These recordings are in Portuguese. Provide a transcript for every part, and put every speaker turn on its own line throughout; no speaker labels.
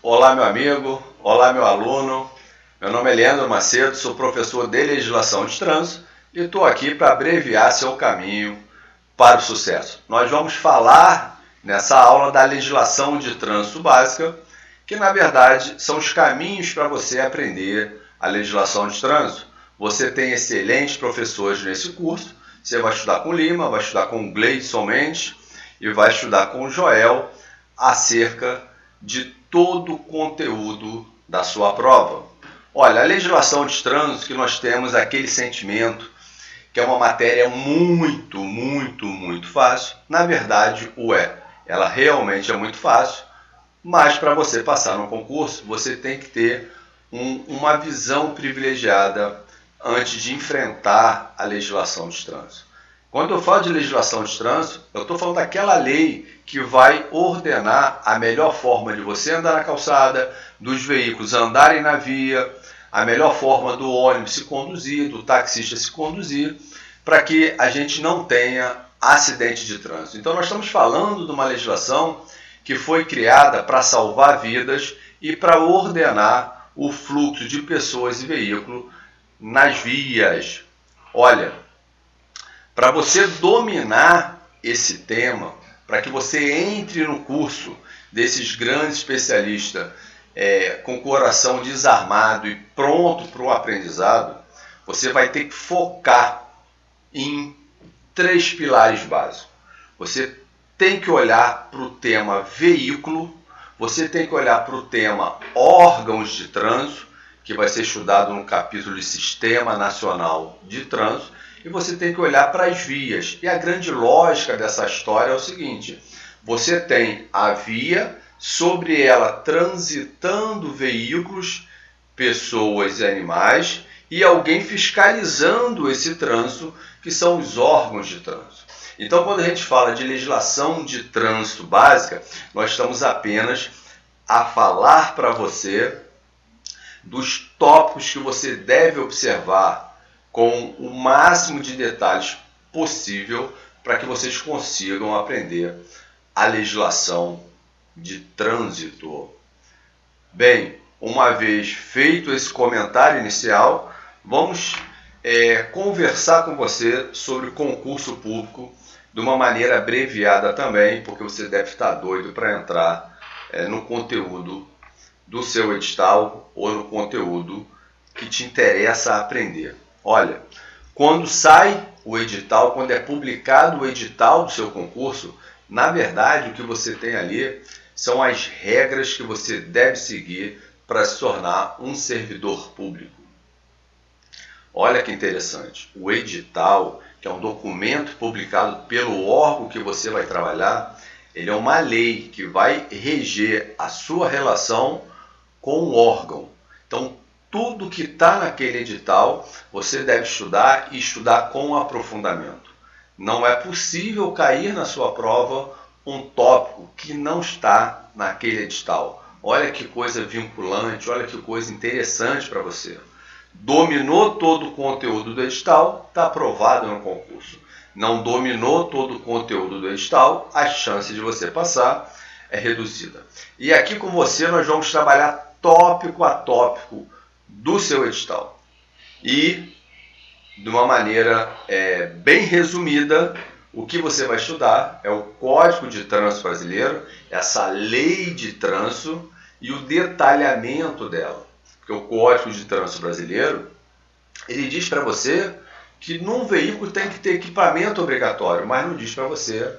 Olá, meu amigo, olá, meu aluno. Meu nome é Leandro Macedo, sou professor de Legislação de Trânsito e estou aqui para abreviar seu caminho para o sucesso. Nós vamos falar nessa aula da legislação de trânsito básica, que na verdade são os caminhos para você aprender a legislação de trânsito. Você tem excelentes professores nesse curso. Você vai estudar com o Lima, vai estudar com o Gleidson Mendes e vai estudar com o Joel acerca de todo o conteúdo da sua prova. Olha, a legislação de trânsito, que nós temos aquele sentimento que é uma matéria muito fácil, na verdade o é. Ela realmente é muito fácil, mas para você passar no concurso, você tem que ter uma visão privilegiada antes de enfrentar a legislação de trânsito. Quando eu falo de legislação de trânsito, eu estou falando daquela lei que vai ordenar a melhor forma de você andar na calçada, dos veículos andarem na via, a melhor forma do ônibus se conduzir, do taxista se conduzir, para que a gente não tenha acidente de trânsito. Então nós estamos falando de uma legislação que foi criada para salvar vidas e para ordenar o fluxo de pessoas e veículos nas vias. Olha, para você dominar esse tema, para que você entre no curso desses grandes especialistas com o coração desarmado e pronto para o aprendizado, você vai ter que focar em 3 pilares básicos. Você tem que olhar para o tema veículo, você tem que olhar para o tema órgãos de trânsito, que vai ser estudado no capítulo de Sistema Nacional de Trânsito, e você tem que olhar para as vias. E a grande lógica dessa história é o seguinte: você tem a via, sobre ela transitando veículos, pessoas e animais, e alguém fiscalizando esse trânsito, que são os órgãos de trânsito. Então, quando a gente fala de legislação de trânsito básica, nós estamos apenas a falar para você dos tópicos que você deve observar com o máximo de detalhes possível para que vocês consigam aprender a legislação de trânsito. Bem, uma vez feito esse comentário inicial, vamos conversar com você sobre concurso público de uma maneira abreviada também, porque você deve estar doido para entrar no conteúdo do seu edital ou no conteúdo que te interessa aprender. Olha, quando sai o edital, quando é publicado o edital do seu concurso, na verdade o que você tem ali são as regras que você deve seguir para se tornar um servidor público. Olha que interessante, o edital, que é um documento publicado pelo órgão que você vai trabalhar, ele é uma lei que vai reger a sua relação com o órgão. Então, tudo que está naquele edital, você deve estudar e estudar com aprofundamento. Não é possível cair na sua prova um tópico que não está naquele edital. Olha que coisa vinculante, olha que coisa interessante para você. Dominou todo o conteúdo do edital, está aprovado no concurso. Não dominou todo o conteúdo do edital, a chance de você passar é reduzida. E aqui com você nós vamos trabalhar tópico a tópico do seu edital. E, de uma maneira bem resumida, o que você vai estudar é o Código de Trânsito Brasileiro, essa lei de trânsito e o detalhamento dela. Porque o Código de Trânsito Brasileiro, ele diz para você que num veículo tem que ter equipamento obrigatório, mas não diz para você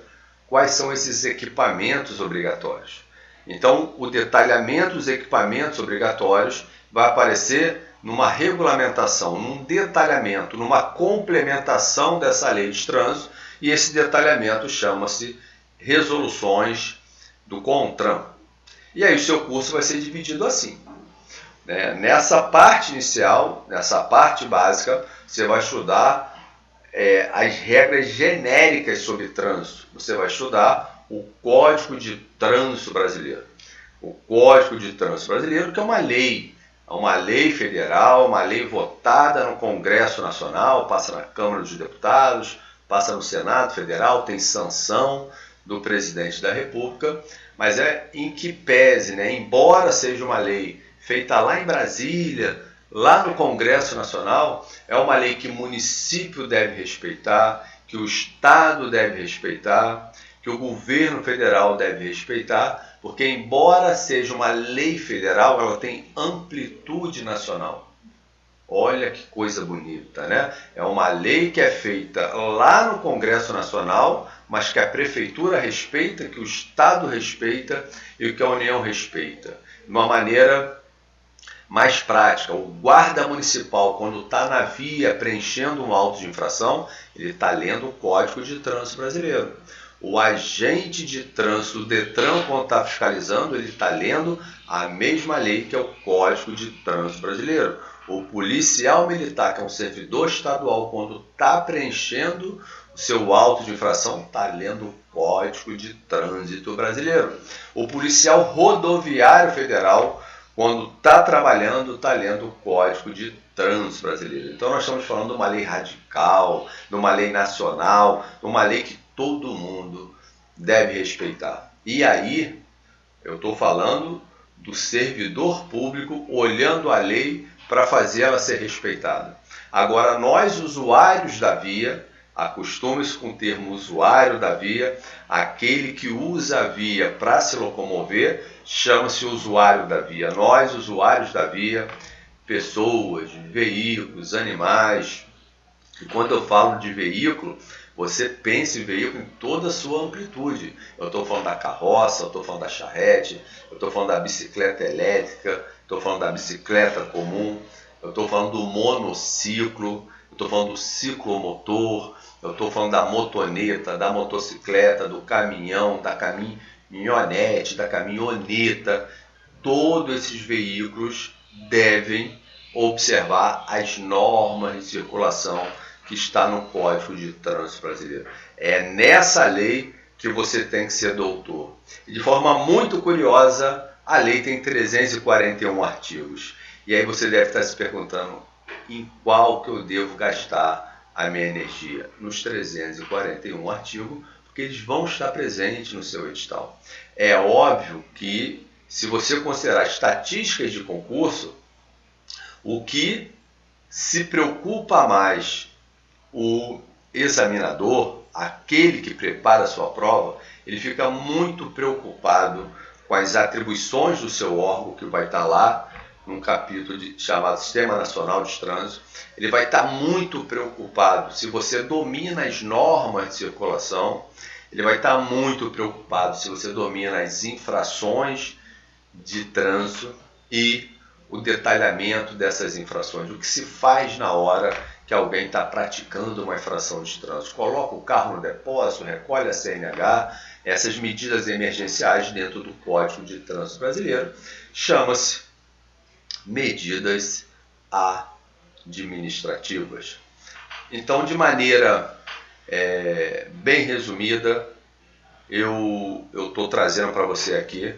quais são esses equipamentos obrigatórios. Então, o detalhamento dos equipamentos obrigatórios vai aparecer numa regulamentação, num detalhamento, numa complementação dessa lei de trânsito, e esse detalhamento chama-se resoluções do CONTRAN. E aí o seu curso vai ser dividido assim. Nessa parte inicial, nessa parte básica, você vai estudar as regras genéricas sobre trânsito. Você vai estudar o Código de Trânsito Brasileiro. O Código de Trânsito Brasileiro, que é uma lei federal, uma lei votada no Congresso Nacional, passa na Câmara dos Deputados, passa no Senado Federal, tem sanção do presidente da República, mas em que pese, né, embora seja uma lei feita lá em Brasília, lá no Congresso Nacional, é uma lei que o município deve respeitar, que o Estado deve respeitar, que o governo federal deve respeitar, porque embora seja uma lei federal, ela tem amplitude nacional. Olha que coisa bonita, né? É uma lei que é feita lá no Congresso Nacional, mas que a Prefeitura respeita, que o Estado respeita e que a União respeita. De uma maneira mais prática, o guarda municipal, quando está na via preenchendo um auto de infração, ele está lendo o Código de Trânsito Brasileiro. O agente de trânsito do Detran, quando está fiscalizando, ele está lendo a mesma lei que é o Código de Trânsito Brasileiro. O policial militar, que é um servidor estadual, quando está preenchendo o seu auto de infração, está lendo o Código de Trânsito Brasileiro. O policial rodoviário federal, quando está trabalhando, está lendo o Código de Trânsito Brasileiro. Então nós estamos falando de uma lei radical, de uma lei nacional, de uma lei que todo mundo deve respeitar. E aí, eu estou falando do servidor público olhando a lei para fazer ela ser respeitada. Agora, nós, usuários da via, acostume-se com o termo usuário da via, aquele que usa a via para se locomover, chama-se usuário da via. Nós, usuários da via, pessoas, veículos, animais. E quando eu falo de veículo, você pensa em veículo em toda a sua amplitude. Eu estou falando da carroça, eu estou falando da charrete, eu estou falando da bicicleta elétrica, estou falando da bicicleta comum, eu estou falando do monociclo, eu estou falando do ciclomotor, eu estou falando da motoneta, da motocicleta, do caminhão, da caminhonete, da caminhoneta. Todos esses veículos devem observar as normas de circulação que está no Código de Trânsito Brasileiro. É nessa lei que você tem que ser doutor. E de forma muito curiosa, a lei tem 341 artigos. E aí você deve estar se perguntando em qual que eu devo gastar a minha energia. Nos 341 artigos, porque eles vão estar presentes no seu edital. É óbvio que, se você considerar estatísticas de concurso, o que se preocupa mais o examinador, aquele que prepara a sua prova, ele fica muito preocupado com as atribuições do seu órgão, que vai estar lá num capítulo chamado Sistema Nacional de Trânsito. Ele vai estar muito preocupado se você domina as normas de circulação, ele vai estar muito preocupado se você domina as infrações de trânsito e o detalhamento dessas infrações, o que se faz na hora que alguém está praticando uma infração de trânsito. Coloca o carro no depósito, recolhe a CNH, essas medidas emergenciais dentro do Código de Trânsito Brasileiro, chama-se medidas administrativas. Então, de maneira bem resumida, eu estou trazendo para você aqui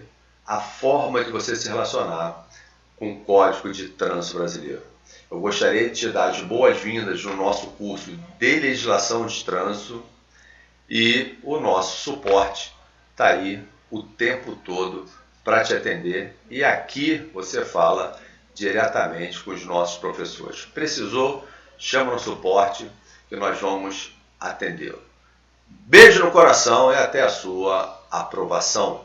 a forma de você se relacionar com o Código de Trânsito Brasileiro. Eu gostaria de te dar as boas-vindas no nosso curso de legislação de trânsito e o nosso suporte está aí o tempo todo para te atender. E aqui você fala diretamente com os nossos professores. Precisou? Chama no suporte que nós vamos atendê-lo. Beijo no coração e até a sua aprovação.